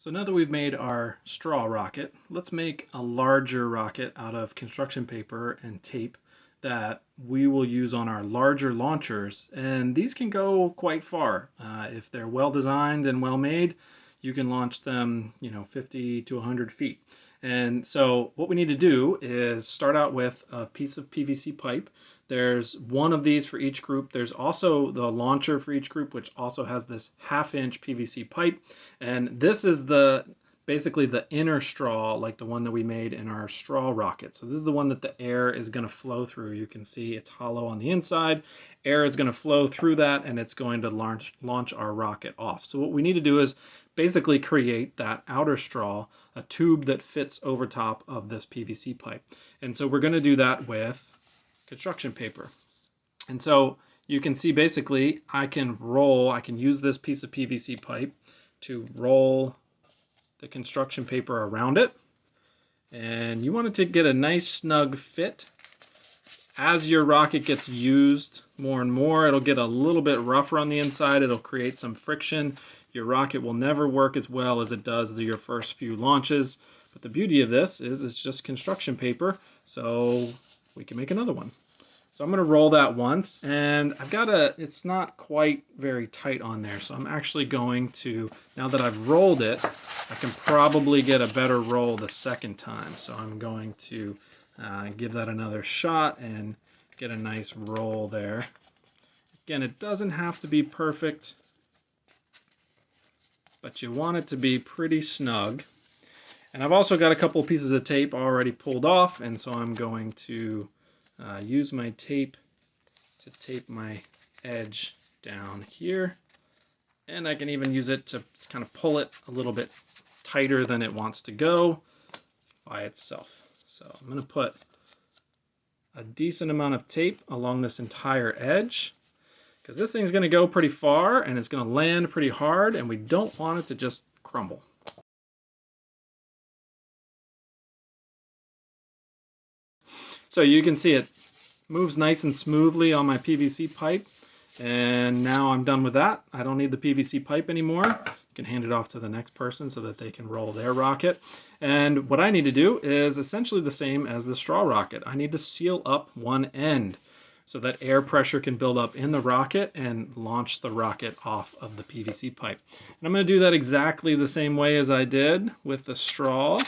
So now that we've made our straw rocket, let's make a larger rocket out of construction paper and tape that we will use on our larger launchers. And these can go quite far. If they're well designed and well made, you can launch them, 50 to 100 feet. And so what we need to do is start out with a piece of PVC pipe. There's one of these for each group. There's also the launcher for each group, which also has this 1/2-inch PVC pipe. And this is basically the inner straw, like the one that we made in our straw rocket. So this is the one that the air is going to flow through. You can see it's hollow on the inside. Air is going to flow through that, and it's going to launch our rocket off. So what we need to do is basically create that outer straw, a tube that fits over top of this PVC pipe. And so we're going to do that with construction paper. And so you can see basically I can use this piece of PVC pipe to roll the construction paper around it. And you want it to get a nice snug fit. As your rocket gets used more and more, it'll get a little bit rougher on the inside. It'll create some friction. Your rocket will never work as well as it does your first few launches. But the beauty of this is it's just construction paper, so we can make another one. So I'm going to roll that once, and it's not quite very tight on there, so I'm actually going to, now that I've rolled it, I can probably get a better roll the second time. So I'm going to give that another shot and get a nice roll there. Again, it doesn't have to be perfect, but you want it to be pretty snug. And I've also got a couple of pieces of tape already pulled off, and so I'm going to use my tape to tape my edge down here. And I can even use it to kind of pull it a little bit tighter than it wants to go by itself. So I'm going to put a decent amount of tape along this entire edge, because this thing's going to go pretty far and it's going to land pretty hard, and we don't want it to just crumble. So you can see it moves nice and smoothly on my PVC pipe, and now I'm done with that. I don't need the PVC pipe anymore. You can hand it off to the next person so that they can roll their rocket. And what I need to do is essentially the same as the straw rocket. I need to seal up one end so that air pressure can build up in the rocket and launch the rocket off of the PVC pipe. And I'm going to do that exactly the same way as I did with the straw.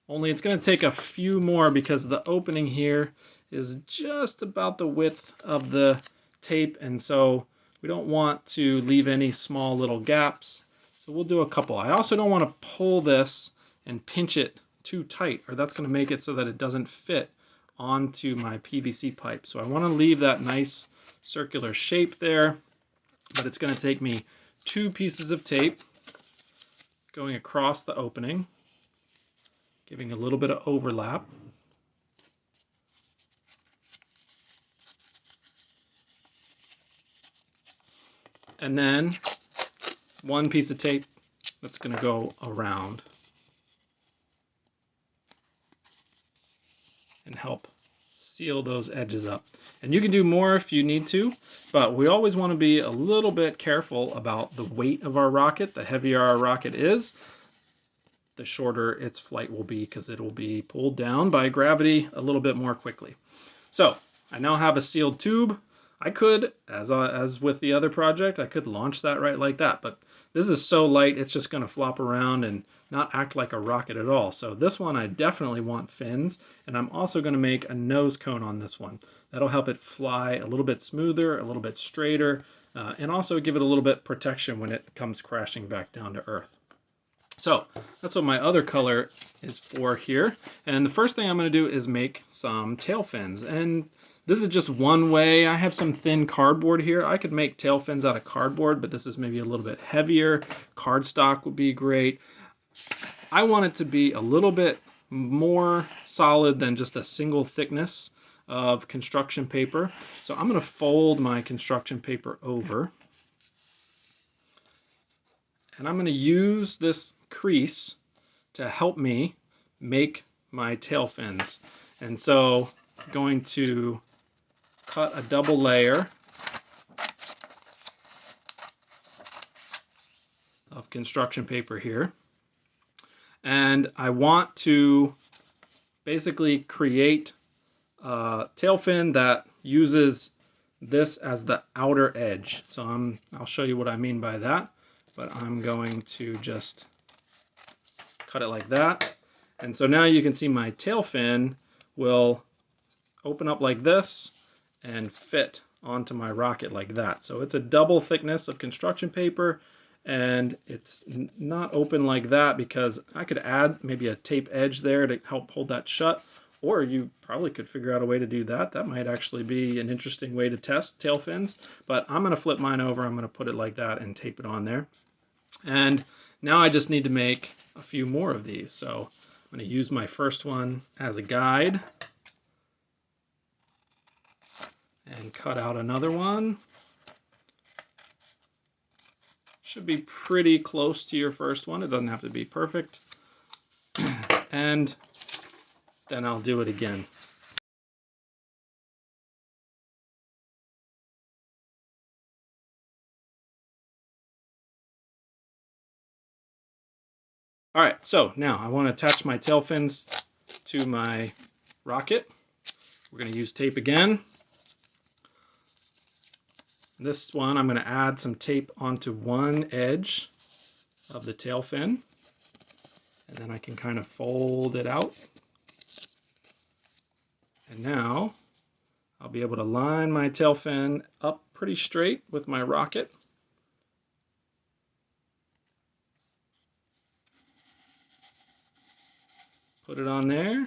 Only it's going to take a few more because the opening here is just about the width of the tape, and so we don't want to leave any small little gaps. So we'll do a couple. I also don't want to pull this and pinch it too tight, or that's going to make it so that it doesn't fit onto my PVC pipe. So I want to leave that nice circular shape there, but it's going to take me 2 pieces of tape going across the opening, giving a little bit of overlap. And then 1 piece of tape that's going to go around and help seal those edges up. And you can do more if you need to, but we always want to be a little bit careful about the weight of our rocket. The heavier our rocket is, the shorter its flight will be, because it will be pulled down by gravity a little bit more quickly. So I now have a sealed tube. I could, as with the other project, I could launch that right like that, but this is so light it's just going to flop around and not act like a rocket at all. So this one I definitely want fins, and I'm also going to make a nose cone on this one. That'll help it fly a little bit smoother, a little bit straighter, and also give it a little bit protection when it comes crashing back down to earth. So that's what my other color is for here. And the first thing I'm going to do is make some tail fins. And this is just one way. I have some thin cardboard here. I could make tail fins out of cardboard, but this is maybe a little bit heavier. Cardstock would be great. I want it to be a little bit more solid than just a single thickness of construction paper. So I'm going to fold my construction paper over. And I'm going to use this crease to help me make my tail fins. And so I'm going to cut a double layer of construction paper here. And I want to basically create a tail fin that uses this as the outer edge. So I'll show you what I mean by that, but I'm going to just cut it like that. And so now you can see my tail fin will open up like this and fit onto my rocket like that. So it's a double thickness of construction paper, and it's not open like that because I could add maybe a tape edge there to help hold that shut, or you probably could figure out a way to do that. That might actually be an interesting way to test tail fins, but I'm going to flip mine over. I'm going to put it like that and tape it on there. And now I just need to make a few more of these. So I'm going to use my first one as a guide and cut out another one. Should be pretty close to your first one. It doesn't have to be perfect. And then I'll do it again. All right, so now I want to attach my tail fins to my rocket. We're going to use tape again. This one, I'm going to add some tape onto one edge of the tail fin, and then I can kind of fold it out. And now I'll be able to line my tail fin up pretty straight with my rocket. Put it on there,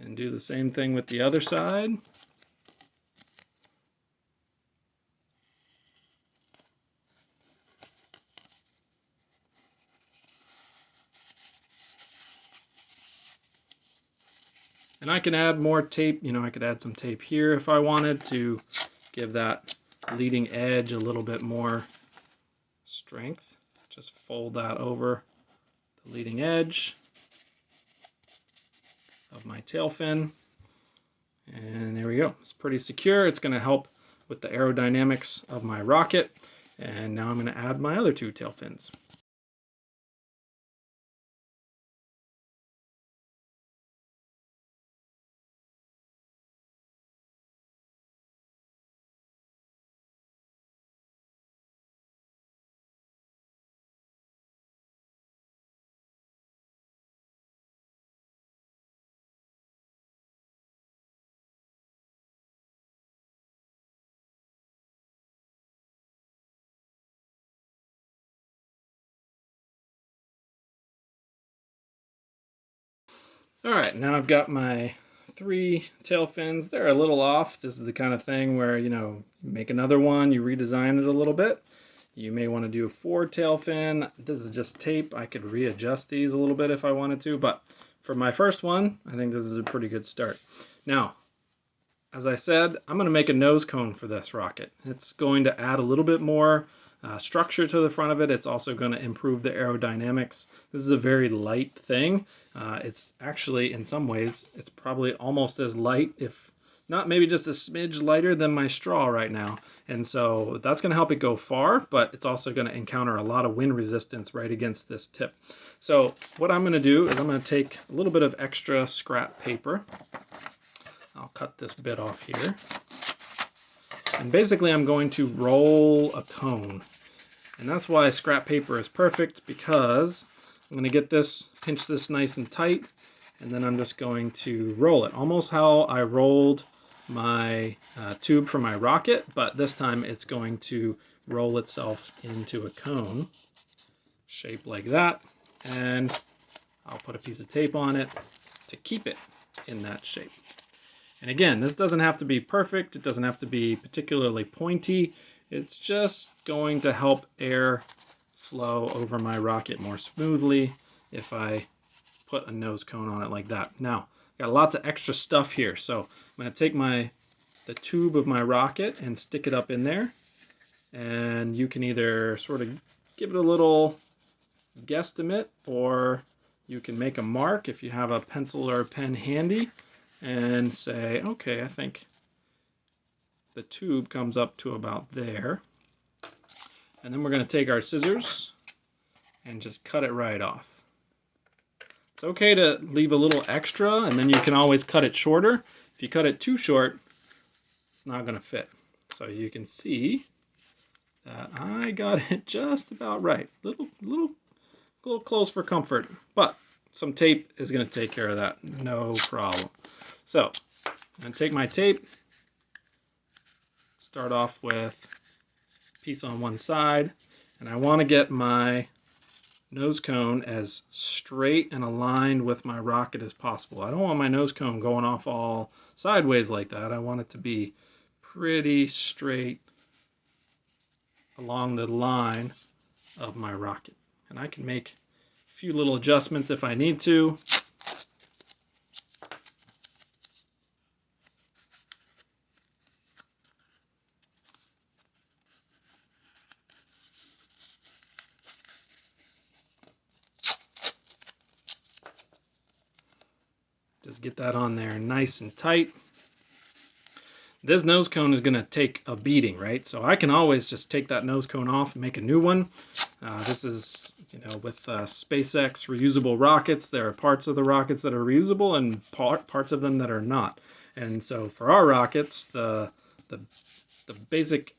and do the same thing with the other side. And I can add more tape, I could add some tape here if I wanted to give that leading edge a little bit more strength. Just fold that over the leading edge of my tail fin. And there we go. It's pretty secure. It's going to help with the aerodynamics of my rocket. And now I'm going to add my other two tail fins. Alright, now I've got my 3 tail fins. They're a little off. This is the kind of thing where, you make another one, you redesign it a little bit. You may want to do a 4 tail fin. This is just tape. I could readjust these a little bit if I wanted to, but for my first one, I think this is a pretty good start. Now, as I said, I'm going to make a nose cone for this rocket. It's going to add a little bit more structure to the front of it. It's also going to improve the aerodynamics. This is a very light thing. It's actually, in some ways, it's probably almost as light, if not maybe just a smidge lighter than my straw right now. And so that's going to help it go far, but it's also going to encounter a lot of wind resistance right against this tip. So what I'm going to do is I'm going to take a little bit of extra scrap paper. I'll cut this bit off here. And basically I'm going to roll a cone. And that's why scrap paper is perfect, because I'm going to get this, pinch this nice and tight, and then I'm just going to roll it. Almost how I rolled my tube for my rocket, but this time it's going to roll itself into a cone, shaped like that. And I'll put a piece of tape on it to keep it in that shape. And again, this doesn't have to be perfect. It doesn't have to be particularly pointy. It's just going to help air flow over my rocket more smoothly if I put a nose cone on it like that. Now, got lots of extra stuff here. So I'm going to take the tube of my rocket and stick it up in there. And you can either sort of give it a little guesstimate, or you can make a mark if you have a pencil or a pen handy, and say, okay, I think the tube comes up to about there. And then we're going to take our scissors and just cut it right off. It's okay to leave a little extra, and then you can always cut it shorter. If you cut it too short, it's not going to fit. So you can see that I got it just about right. Little close for comfort, but some tape is going to take care of that, no problem. So I'm going to take my tape, start off with a piece on one side, and I want to get my nose cone as straight and aligned with my rocket as possible. I don't want my nose cone going off all sideways like that. I want it to be pretty straight along the line of my rocket. And I can make a few little adjustments if I need to. Just get that on there nice and tight. This nose cone is going to take a beating, right? So I can always just take that nose cone off and make a new one. This is, with SpaceX reusable rockets, there are parts of the rockets that are reusable and parts of them that are not. And so for our rockets, the basic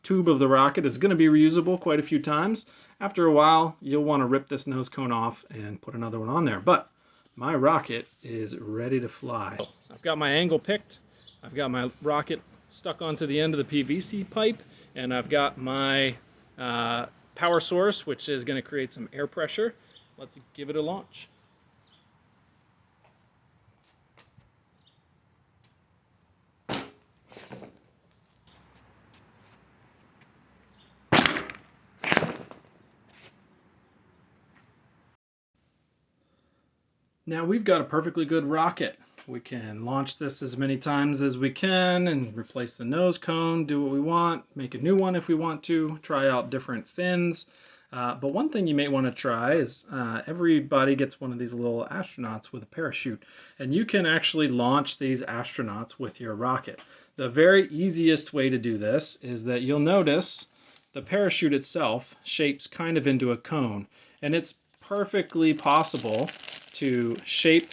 tube of the rocket is going to be reusable quite a few times. After a while, you'll want to rip this nose cone off and put another one on there. But my rocket is ready to fly. I've got my angle picked. I've got my rocket stuck onto the end of the PVC pipe, and I've got my power source, which is going to create some air pressure. Let's give it a launch. Now we've got a perfectly good rocket. We can launch this as many times as we can and replace the nose cone, do what we want, make a new one if we want to, try out different fins. But one thing you may want to try is everybody gets one of these little astronauts with a parachute, and you can actually launch these astronauts with your rocket. The very easiest way to do this is that you'll notice the parachute itself shapes kind of into a cone, and it's perfectly possible to shape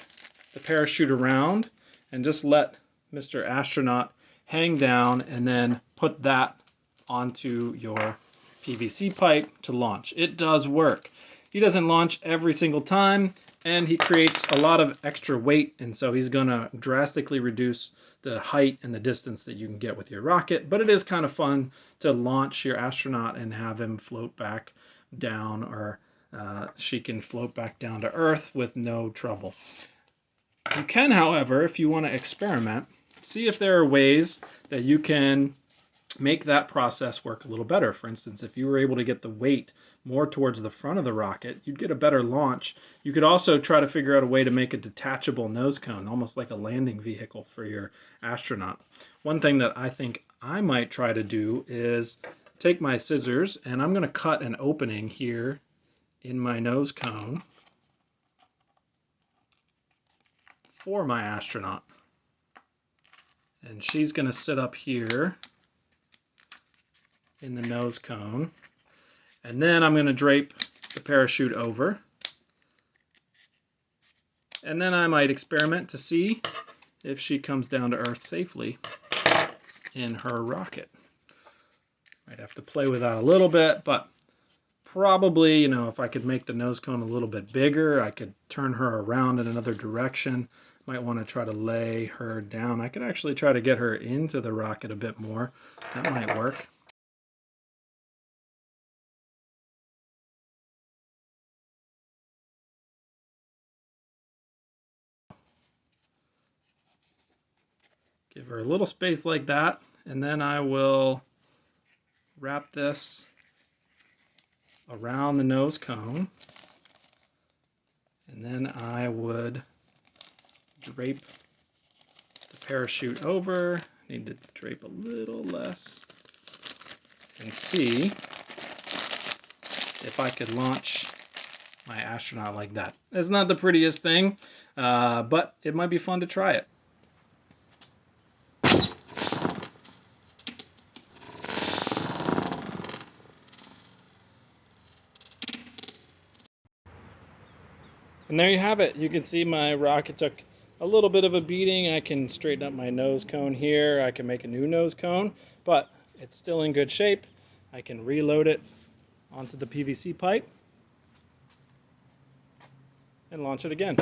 the parachute around and just let Mr. Astronaut hang down and then put that onto your PVC pipe to launch. It does work. He doesn't launch every single time, and he creates a lot of extra weight, and so he's going to drastically reduce the height and the distance that you can get with your rocket. But it is kind of fun to launch your astronaut and have him float back down, or she can float back down to Earth with no trouble. You can, however, if you want to experiment, see if there are ways that you can make that process work a little better. For instance, if you were able to get the weight more towards the front of the rocket, you'd get a better launch. You could also try to figure out a way to make a detachable nose cone, almost like a landing vehicle for your astronaut. One thing that I think I might try to do is take my scissors, and I'm going to cut an opening here in my nose cone for my astronaut. And she's going to sit up here in the nose cone. And then I'm going to drape the parachute over. And then I might experiment to see if she comes down to Earth safely in her rocket. Might have to play with that a little bit, but probably, if I could make the nose cone a little bit bigger, I could turn her around in another direction. Might want to try to lay her down. I could actually try to get her into the rocket a bit more. That might work. Give her a little space like that, and then I will wrap this around the nose cone, and then I would drape the parachute over. Need to drape a little less, and see if I could launch my astronaut like that. It's not the prettiest thing, but it might be fun to try it. And there you have it. You can see my rocket took a little bit of a beating. I can straighten up my nose cone here. I can make a new nose cone, but it's still in good shape. I can reload it onto the PVC pipe and launch it again.